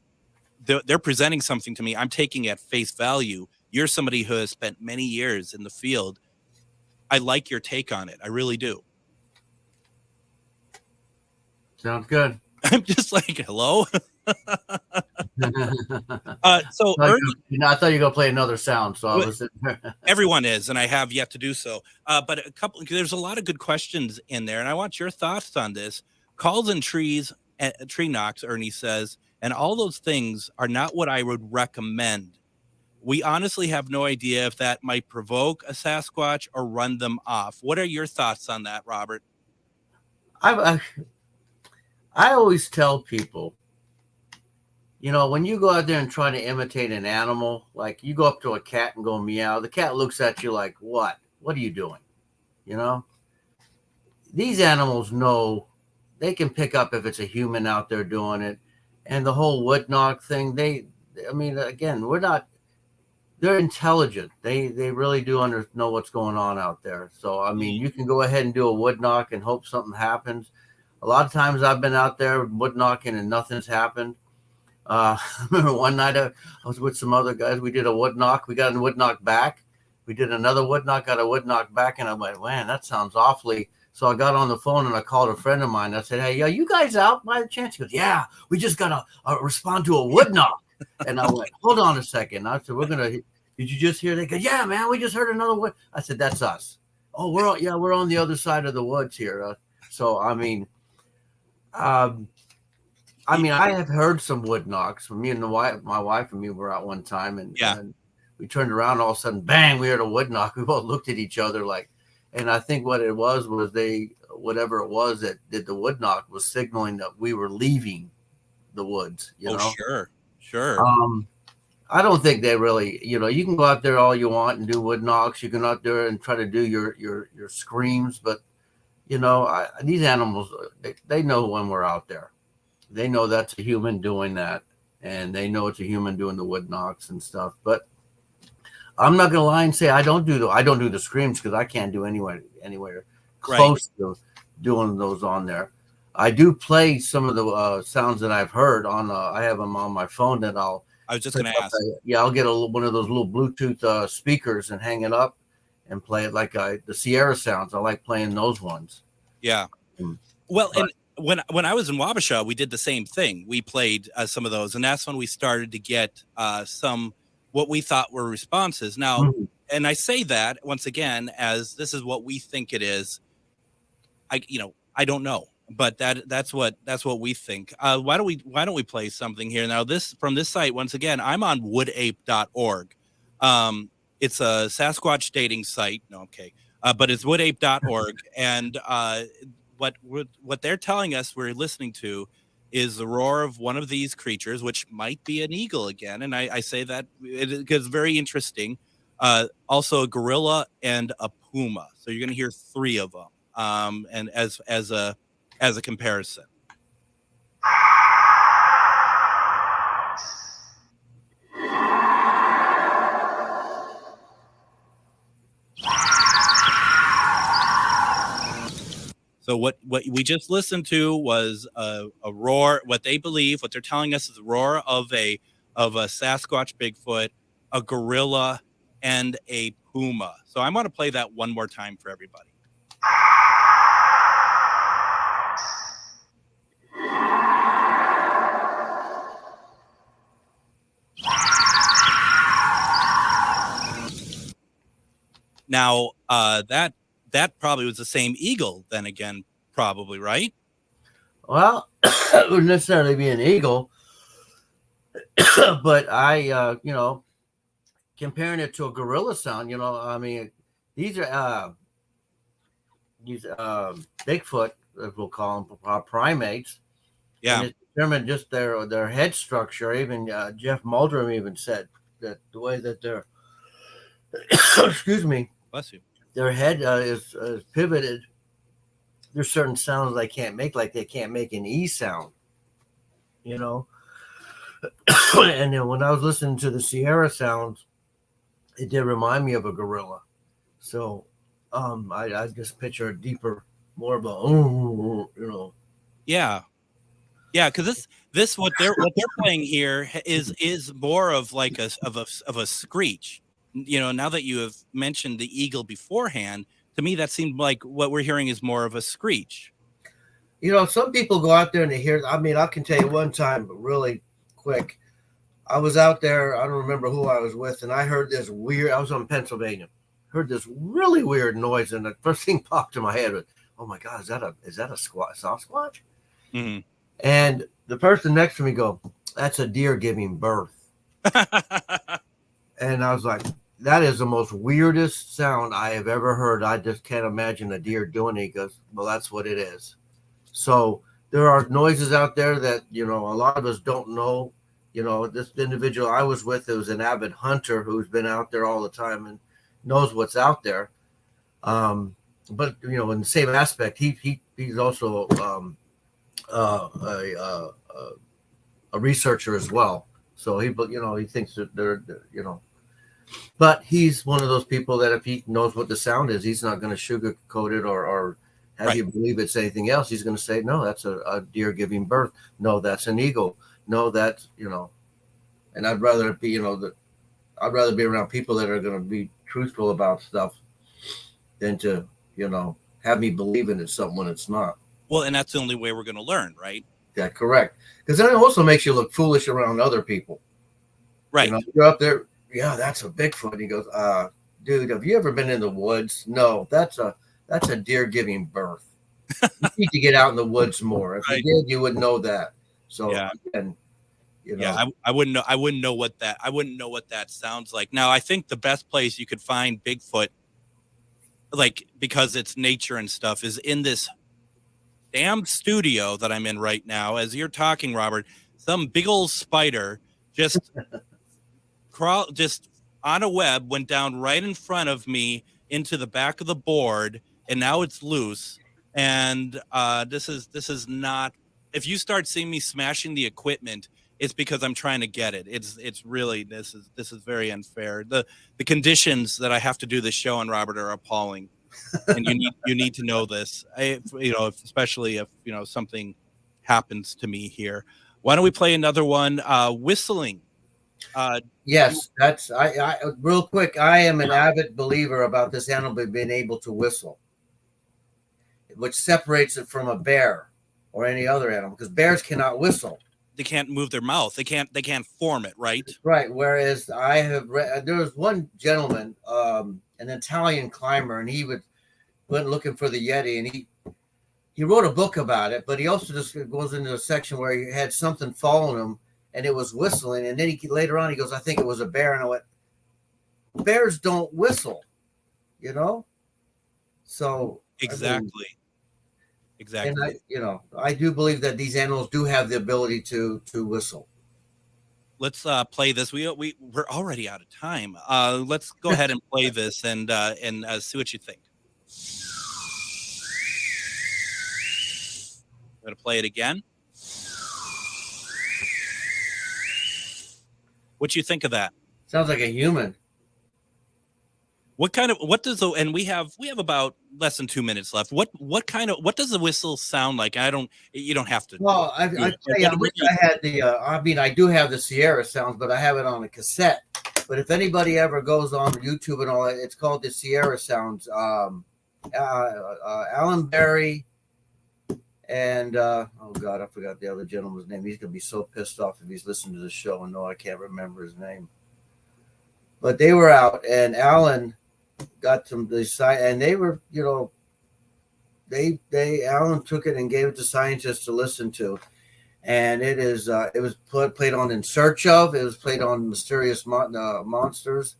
S6: They're presenting something to me. I'm taking it at face value. You're somebody who has spent many years in the field. I like your take on it. I really do.
S1: Sounds good.
S6: I'm just like, hello.
S1: I thought you were going to play another sound, so I was
S6: everyone is, and I have yet to do so. But there's a lot of good questions in there, and I want your thoughts on this. Calls and trees, tree knocks, Ernie says, and all those things are not what I would recommend. We honestly have no idea if that might provoke a Sasquatch or run them off. What are your thoughts on that, Robert?
S1: I always tell people, when you go out there and try to imitate an animal, like you go up to a cat and go meow, the cat looks at you like, what are you doing? These animals know, they can pick up if it's a human out there doing it. And the whole wood knock thing, they're intelligent. They really do know what's going on out there. So, you can go ahead and do a wood knock and hope something happens. A lot of times I've been out there wood knocking and nothing's happened. I remember one night I was with some other guys. We did a wood knock. We got a wood knock back. We did another wood knock, got a wood knock back. And I'm like, man, that sounds awfully. So I got on the phone and I called a friend of mine. I said, hey, are you guys out by the chance? He goes, yeah, we just got to respond to a wood knock. And I went, hold on a second. I said, did you just hear? They go, yeah, man, we just heard another wood. I said, that's us. Oh, we're on the other side of the woods here. I have heard some wood knocks. Me and my wife and me were out one time, and we turned around. All of a sudden, bang! We heard a wood knock. We both looked at each other like, and I think what it was whatever it was that did the wood knock was signaling that we were leaving the woods.
S6: Sure.
S1: I don't think they really, you can go out there all you want and do wood knocks. You can go out there and try to do your screams, but these animals, they know when we're out there. They know that's a human doing that, and they know it's a human doing the wood knocks and stuff. But I'm not gonna lie and say I don't do the screams, because I can't do anywhere close to doing those on there. I do play some of the sounds that I've heard on. I have them on my phone that I was just gonna ask. I'll get one of those little Bluetooth speakers and hang it up and play it like the Sierra sounds. I like playing those ones.
S6: Yeah. Well, and when I was in Wabasha, we did the same thing. We played some of those, and that's when we started to get some what we thought were responses. Now, and I say that once again as this is what we think it is. I don't know, but that's what we think. Why don't we play something here now? This from this site once again. I'm on woodape.org. It's a Sasquatch dating site. No, okay. But it's woodape.org. And what they're telling us we're listening to is the roar of one of these creatures, which might be an eagle again. And I say that it's very interesting. Also a gorilla and a puma. So you're going to hear three of them. And as a comparison. So what we just listened to was a roar. What they believe, what they're telling us, is the roar of a Sasquatch Bigfoot, a gorilla, and a puma. So I want to play that one more time for everybody. Now, that probably was the same eagle then again, probably, right?
S1: Well, it wouldn't necessarily be an eagle, but I, comparing it to a gorilla sound, I mean, these are Bigfoot, as we'll call them, primates.
S6: Yeah.
S1: And it's determined just their head structure. Even Jeff Muldrum even said that the way that they're, excuse me,
S6: bless you,
S1: their head is pivoted. There's certain sounds they can't make, like they can't make an E sound, And then when I was listening to the Sierra sounds, it did remind me of a gorilla. So I just picture a deeper, more of a,
S6: Yeah. Yeah, because this what they're playing here is more of like a screech. Now that you have mentioned the eagle beforehand, to me that seemed like what we're hearing is more of a screech.
S1: Some people go out there and they hear. I mean, I can tell you one time, really quick. I was out there. I don't remember who I was with, and I heard this weird. I was in Pennsylvania. Heard this really weird noise, and the first thing popped in my head was, "Oh my God, is that a Sasquatch?"
S6: Mm-hmm.
S1: And the person next to me go, "That's a deer giving birth." And I was like, that is the most weirdest sound I have ever heard. I just can't imagine a deer doing it. He goes, well, that's what it is. So there are noises out there that, a lot of us don't know. This individual I was with, was an avid hunter who's been out there all the time and knows what's out there. But, in the same aspect, he's also a researcher as well. So he thinks that they're. But he's one of those people that if he knows what the sound is, he's not going to sugarcoat it or have you believe it's anything else. He's going to say, no, that's a deer giving birth. No, that's an eagle. No, that's, and I'd rather it be, I'd rather be around people that are going to be truthful about stuff than to, have me believe in it something when it's not.
S6: Well, and that's the only way we're going to learn, right?
S1: Yeah, correct. Because then it also makes you look foolish around other people.
S6: Right.
S1: You're up there. Yeah, that's a Bigfoot. And he goes, dude, have you ever been in the woods? No, that's a deer giving birth. You need to get out in the woods more. If you did, you would know that. So,
S6: yeah.
S1: And,
S6: I wouldn't know what that sounds like. Now, I think the best place you could find Bigfoot, like, because it's nature and stuff, is in this damn studio that I'm in right now. As you're talking, Robert, some big old spider just on a web went down right in front of me into the back of the board, and now it's loose. And this is not. If you start seeing me smashing the equipment, it's because I'm trying to get it. It's really this is very unfair. The conditions that I have to do this show on, Robert, are appalling, and you need to know this. Especially if something happens to me here. Why don't we play another one? Whistling.
S1: Yes, that's I real quick. I am an avid believer about this animal being able to whistle, which separates it from a bear or any other animal, because bears cannot whistle.
S6: They can't move their mouth. They can't form it, right?
S1: Right. Whereas I have read, there was one gentleman, an Italian climber, and he went looking for the Yeti, and he wrote a book about it, but he also just goes into a section where he had something following him, and it was whistling. And then later on, he goes, I think it was a bear. And I went, bears don't whistle, So
S6: exactly.
S1: And I do believe that these animals do have the ability to whistle.
S6: Let's play this. We're already out of time. Let's go ahead and play this and see what you think. I'm going to play it again. What you think of that?
S1: Sounds like a human.
S6: We have about less than 2 minutes left. What does the whistle sound like? You don't have to.
S1: Well, I tell you, I wish I had I do have the Sierra sounds, but I have it on a cassette. But if anybody ever goes on YouTube and all that, it's called the Sierra sounds. Alan Berry and oh God, I forgot the other gentleman's name. He's gonna be so pissed off if he's listening to the show and no, I can't remember his name. But they were out, and Alan got some and they were, you know, Alan took it and gave it to scientists to listen to, and it was played on In Search Of. It was played on Mysterious Monsters,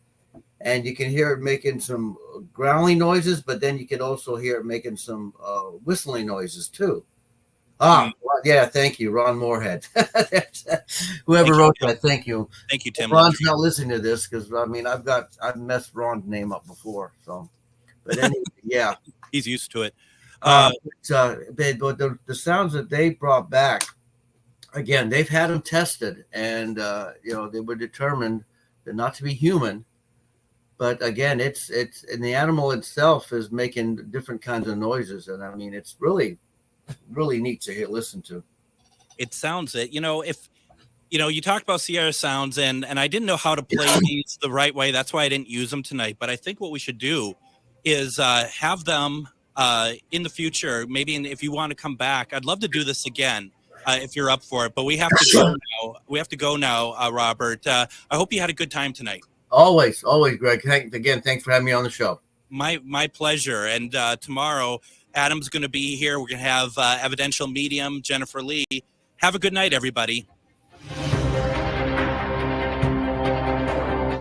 S1: and you can hear it making some growling noises, but then you can also hear it making some whistling noises too. Yeah, thank you, Ron Moorhead. Whoever wrote that, thank you.
S6: Thank you, Tim.
S1: Ron's not listening to this because I mean I've messed Ron's name up before, so. But anyway, yeah,
S6: he's used to it.
S1: But the sounds that they brought back, again, they've had them tested, and you know, they were determined that not to be human. But again, it's and the animal itself is making different kinds of noises, and I mean, it's really neat to listen to.
S6: It sounds it. You know, if you know, you talked about Sierra sounds, and I didn't know how to play these the right way. That's why I didn't use them tonight. But I think what we should do is have them in the future. Maybe if you want to come back, I'd love to do this again if you're up for it. But we have to go now. We have to go now, Robert. I hope you had a good time tonight. Always,
S1: Greg. Thanks for having me on the show.
S6: My pleasure. And tomorrow, Adam's going to be here. We're going to have evidential medium Jennifer Lee. Have a good night, everybody.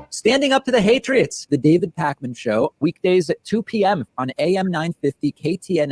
S9: Standing Up to the Hatriots, the David Pakman Show, weekdays at 2 p.m. on AM 950 KTN.